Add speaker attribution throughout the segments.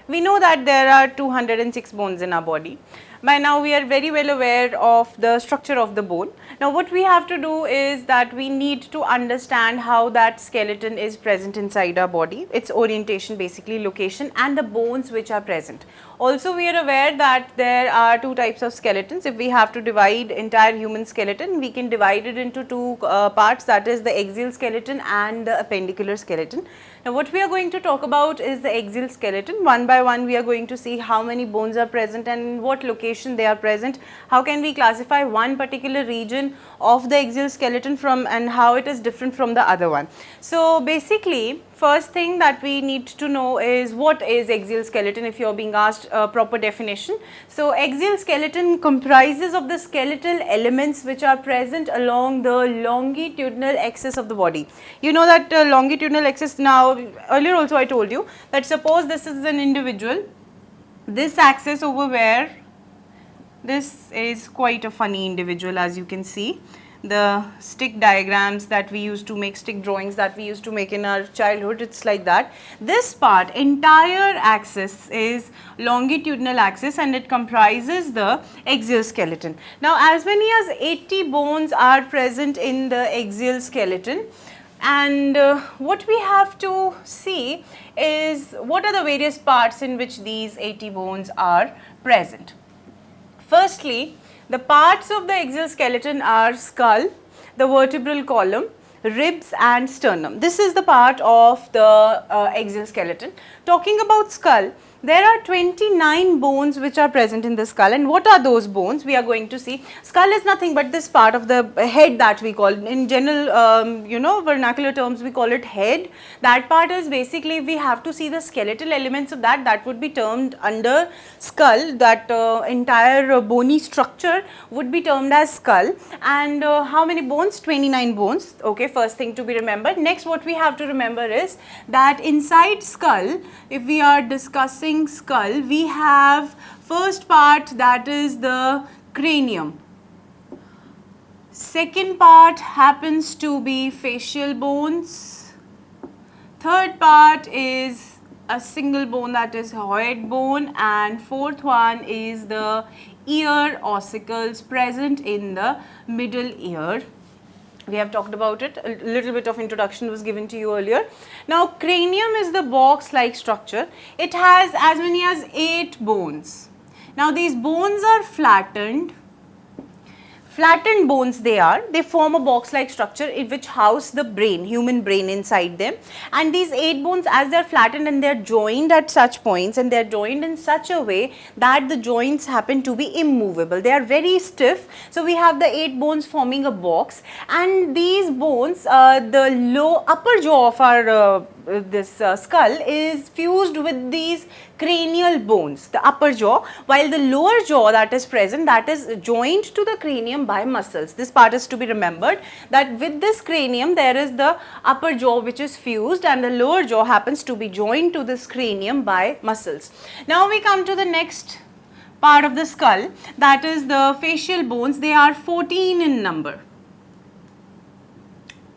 Speaker 1: We know that there are 206 bones in our body. By now we are very well aware of the structure of the bone. Now what we have to do is that we need to understand how that skeleton is present inside our body, its orientation, basically location, and the bones which are present. Also we are aware that there are two types of skeletons. If we have to divide entire human skeleton, we can divide it into two parts, that is the axial skeleton and the appendicular skeleton. Now what we are going to talk about is the axial skeleton. One by one we are going to see how many bones are present and in what location they are present. How can we classify one particular region of the axial skeleton from and how it is different from the other one. So basically first thing that we need to know is what is axial skeleton if you are being asked a proper definition. So axial skeleton comprises of the skeletal elements which are present along the longitudinal axis of the body. You know that longitudinal axis, now earlier also I told you that suppose this is an individual, this axis over where, this is quite a funny individual, as you can see. The stick diagrams that we used to make, stick drawings that we used to make in our childhood, it's like that. This part, entire axis is longitudinal axis and it comprises the axial skeleton. Now as many as 80 bones are present in the axial skeleton, and what we have to see is what are the various parts in which these 80 bones are present. Firstly, the parts of the axial skeleton are skull, the vertebral column, ribs and sternum. This is the part of the axial skeleton. Talking about skull, there are 29 bones which are present in the skull, and what are those bones? We are going to see. Skull is nothing but this part of the head that we call, in general vernacular terms we call it head. That part is basically, we have to see the skeletal elements of that would be termed under skull. That entire bony structure would be termed as skull. And how many bones? 29 bones. Okay, first thing to be remembered. Next what we have to remember is that inside skull, if we are discussing skull, we have first part, that is the cranium. Second part happens to be facial bones. Third part is a single bone, that is hyoid bone, and fourth one is the ear ossicles present in the middle ear. We have talked about it, a little bit of introduction was given to you earlier. Now cranium is the box like structure. It has as many as 8 bones. Now these bones are flattened bones they form a box like structure in which house the brain, human brain inside them, and these 8 bones, as they are flattened and they are joined at such points and they are joined in such a way that the joints happen to be immovable. They are very stiff, so we have the 8 bones forming a box, and these bones, the upper jaw of our skull is fused with these cranial bones, the upper jaw, while the lower jaw that is present, that is joined to the cranium by muscles. This part is to be remembered, that with this cranium there is the upper jaw which is fused and the lower jaw happens to be joined to this cranium by muscles. Now we come to the next part of the skull, that is the facial bones. They are 14 in number.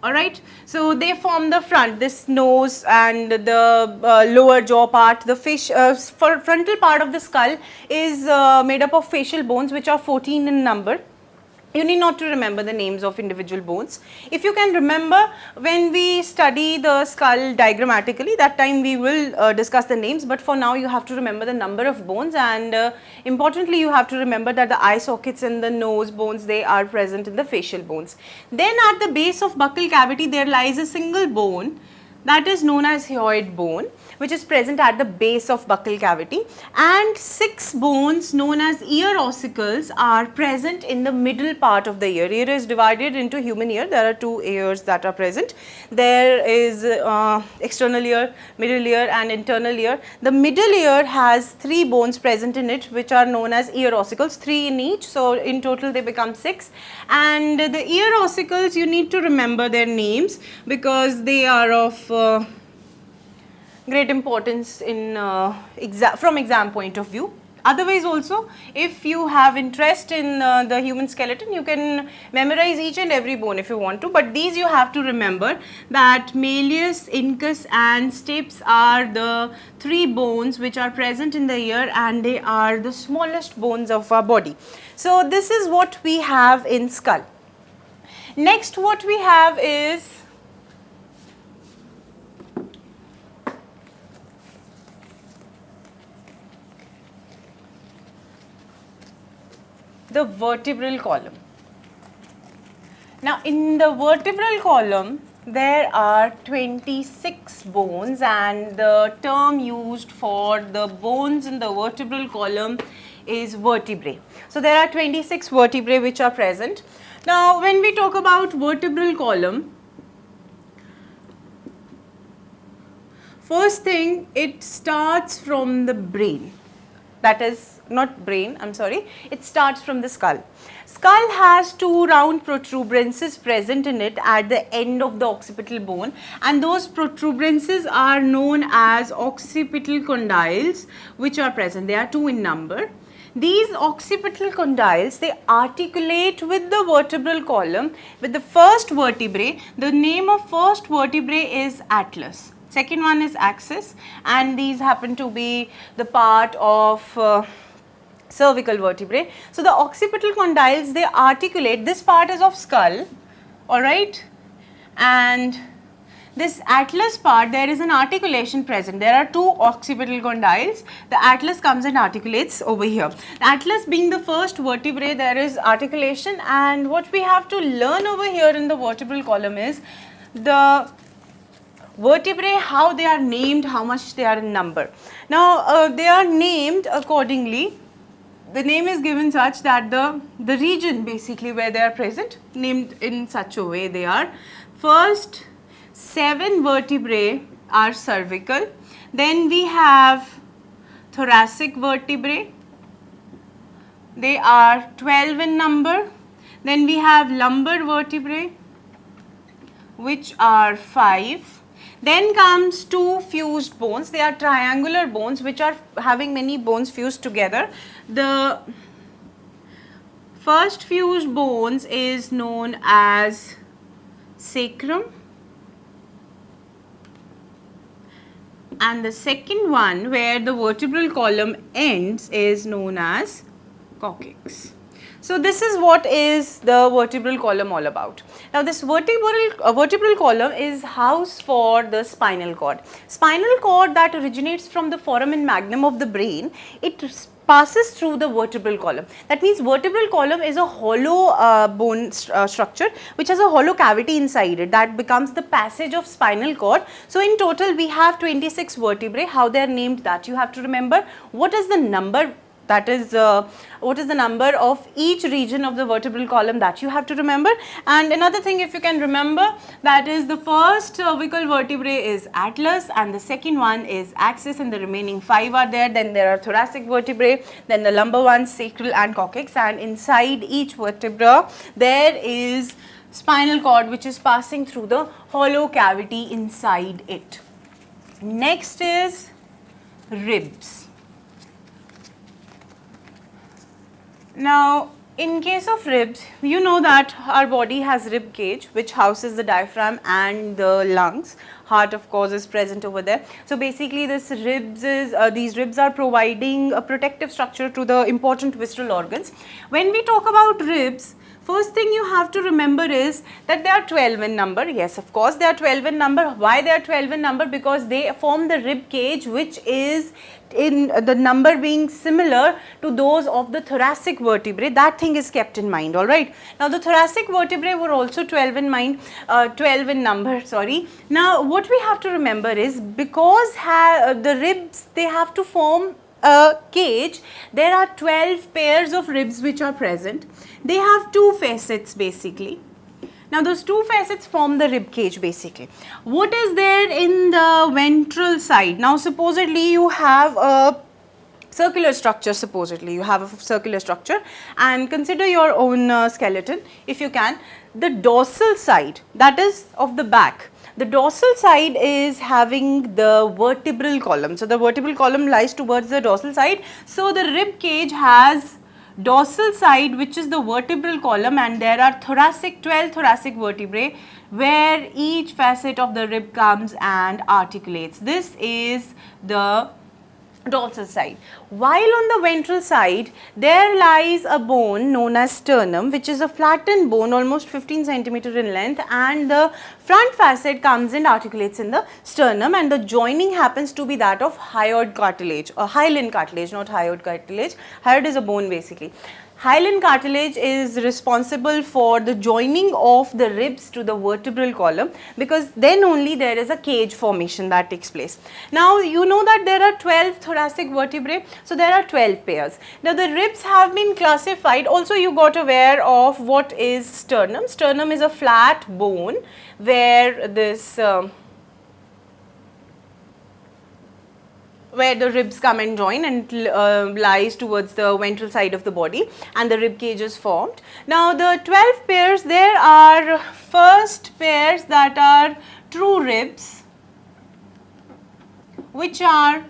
Speaker 1: Alright, so they form the front, this nose and the lower jaw part. The frontal part of the skull is made up of facial bones which are 14 in number. You need not to remember the names of individual bones. If you can remember, when we study the skull diagrammatically, that time we will discuss the names, but for now you have to remember the number of bones, and importantly you have to remember that the eye sockets and the nose bones, they are present in the facial bones. Then at the base of buccal cavity there lies a single bone that is known as hyoid bone, which is present at the base of buccal cavity, and 6 bones known as ear ossicles are present in the middle part of the ear. Ear is divided into human ear. There are 2 ears that are present. There is external ear, middle ear and internal ear. The middle ear has 3 bones present in it which are known as ear ossicles, 3 in each, so in total they become 6. And the ear ossicles, you need to remember their names because they are of great importance in from exam point of view. Otherwise also, if you have interest in the human skeleton, you can memorize each and every bone if you want to, but these you have to remember that malleus, incus and stapes are the 3 bones which are present in the ear, and they are the smallest bones of our body. So this is what we have in skull. Next what we have is the vertebral column. Now in the vertebral column there are 26 bones, and the term used for the bones in the vertebral column is vertebrae. So there are 26 vertebrae which are present. Now when we talk about vertebral column, first thing, it starts from the brain. That is not brain, I'm sorry, it starts from the skull. Skull has 2 round protuberances present in it at the end of the occipital bone, and those protuberances are known as occipital condyles, which are present. They are 2 in number. These occipital condyles, they articulate with the vertebral column with the first vertebrae. The name of first vertebrae is atlas. Second one is axis, and these happen to be the part of cervical vertebrae. So the occipital condyles, they articulate. This part is of skull, alright, and this atlas part, there is an articulation present. There are 2 occipital condyles. The atlas comes and articulates over here. The atlas being the first vertebrae, there is articulation, and what we have to learn over here in the vertebral column is the vertebrae, how they are named, how much they are in number. Now they are named accordingly. The name is given such that the region basically where they are present, named in such a way they are. First 7 vertebrae are cervical, then we have thoracic vertebrae, they are 12 in number, then we have lumbar vertebrae which are 5. Then comes 2 fused bones. They are triangular bones which are having many bones fused together. The first fused bones is known as sacrum, and the second one where the vertebral column ends is known as coccyx. So this is what is the vertebral column all about. Now this vertebral column is house for the spinal cord. Spinal cord that originates from the foramen magnum of the brain, it passes through the vertebral column. That means vertebral column is a hollow bone structure which has a hollow cavity inside it, that becomes the passage of spinal cord. So in total we have 26 vertebrae. How they are named, that you have to remember. What is the number? That is what is the number of each region of the vertebral column, that you have to remember. And another thing, if you can remember, that is the first cervical vertebrae is atlas, and the second one is axis, and the remaining 5 are there. Then there are thoracic vertebrae, then the lumbar ones, sacral and coccyx, and inside each vertebra there is spinal cord which is passing through the hollow cavity inside it. Next is ribs. Now in case of ribs, you know that our body has rib cage which houses the diaphragm and the lungs. Heart of course is present over there. So basically this ribs is, these ribs are providing a protective structure to the important visceral organs. When we talk about ribs, first thing you have to remember is that they are 12 in number. Yes, of course they are 12 in number. Why they are 12 in number? Because they form the rib cage which is in the number being similar to those of the thoracic vertebrae. That thing is kept in mind, alright. Now the thoracic vertebrae were also 12 in mind, 12 in number, sorry. Now what we have to remember is, because the ribs, they have to form a cage, there are 12 pairs of ribs which are present. They have 2 facets basically. Now those 2 facets form the rib cage basically. What is there in the ventral side? Now supposedly you have a circular structure, and consider your own skeleton if you can. The dorsal side, that is of the back. The dorsal side is having the vertebral column. So, the vertebral column lies towards the dorsal side. So, the rib cage has dorsal side, which is the vertebral column, and there are 12 thoracic vertebrae where each facet of the rib comes and articulates. This is the dorsal side. While on the ventral side, there lies a bone known as sternum, which is a flattened bone almost 15 centimeter in length, and the front facet comes and articulates in the sternum, and the joining happens to be that of hyoid cartilage or hyaline cartilage, not hyoid cartilage. Hyoid is a bone basically. Hyaline cartilage is responsible for the joining of the ribs to the vertebral column, because then only there is a cage formation that takes place. Now, you know that there are 12 thoracic vertebrae, so there are 12 pairs. Now, the ribs have been classified. Also, you got aware of what is sternum. Sternum is a flat bone where this where the ribs come and join, and lies towards the ventral side of the body, and the rib cage is formed. Now, the 12 pairs, there are first pairs that are true ribs, which are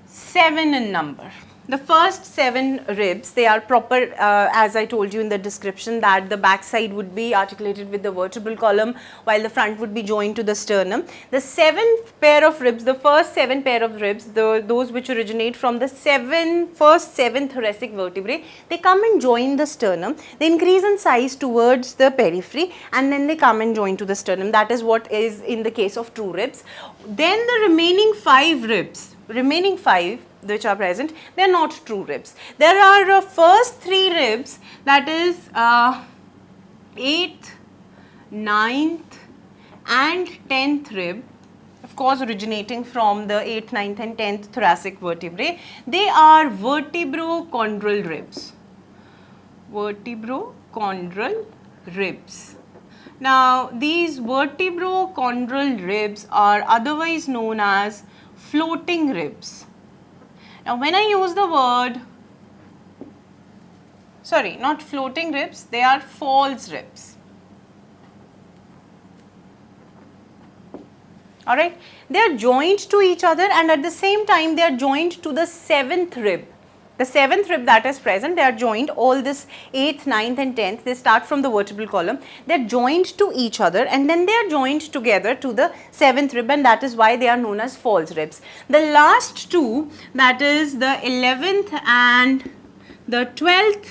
Speaker 1: 7 in number. The first 7 ribs, they are proper, as I told you in the description, that the back side would be articulated with the vertebral column, while the front would be joined to the sternum. The 7th pair of ribs, the first 7 pair of ribs, those which originate from the first 7 thoracic vertebrae, they come and join the sternum. They increase in size towards the periphery, and then they come and join to the sternum. That is what is in the case of true ribs. Then the remaining 5 ribs, which are present, they are not true ribs. There are first 3 ribs, that is 8th, 9th and 10th rib, of course originating from the 8th, 9th and 10th thoracic vertebrae. They are vertebrochondral ribs. Vertebrochondral ribs. Now, these vertebrochondral ribs are otherwise known as floating ribs. Now, when I use the word, sorry, not floating ribs, they are false ribs. Alright, they are joined to each other, and at the same time they are joined to the 7th rib. The 7th rib that is present, they are joined, all this 8th, 9th and 10th, they start from the vertebral column, they are joined to each other, and then they are joined together to the 7th rib, and that is why they are known as false ribs. The last 2, that is the 11th and the 12th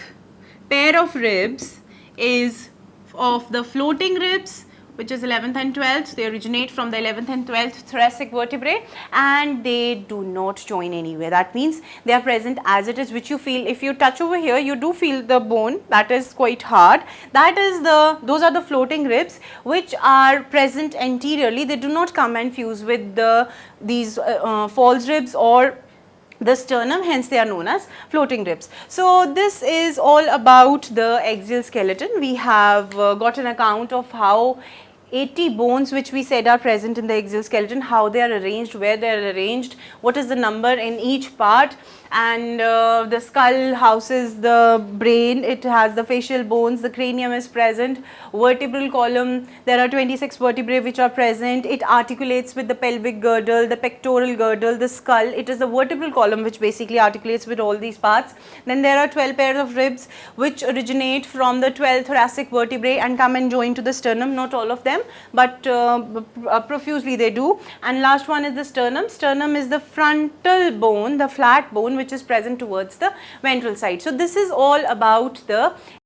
Speaker 1: pair of ribs, is of the floating ribs, which is 11th and 12th. They originate from the 11th and 12th thoracic vertebrae, and they do not join anywhere. That means they are present as it is, which you feel, if you touch over here, you do feel the bone that is quite hard. That is those are the floating ribs which are present anteriorly. They do not come and fuse with these false ribs or the sternum, hence they are known as floating ribs. So, this is all about the axial skeleton. We have got an account of how 80 bones which we said are present in the axial skeleton, how they are arranged, where they are arranged, what is the number in each part, and the skull houses the brain, it has the facial bones, the cranium is present, vertebral column, there are 26 vertebrae which are present, it articulates with the pelvic girdle, the pectoral girdle, the skull, it is the vertebral column which basically articulates with all these parts. Then there are 12 pairs of ribs which originate from the 12 thoracic vertebrae and come and join to the sternum, not all of them, but profusely they do. And last one is the sternum. Sternum is the frontal bone, the flat bone which is present towards the ventral side. So, this is all about the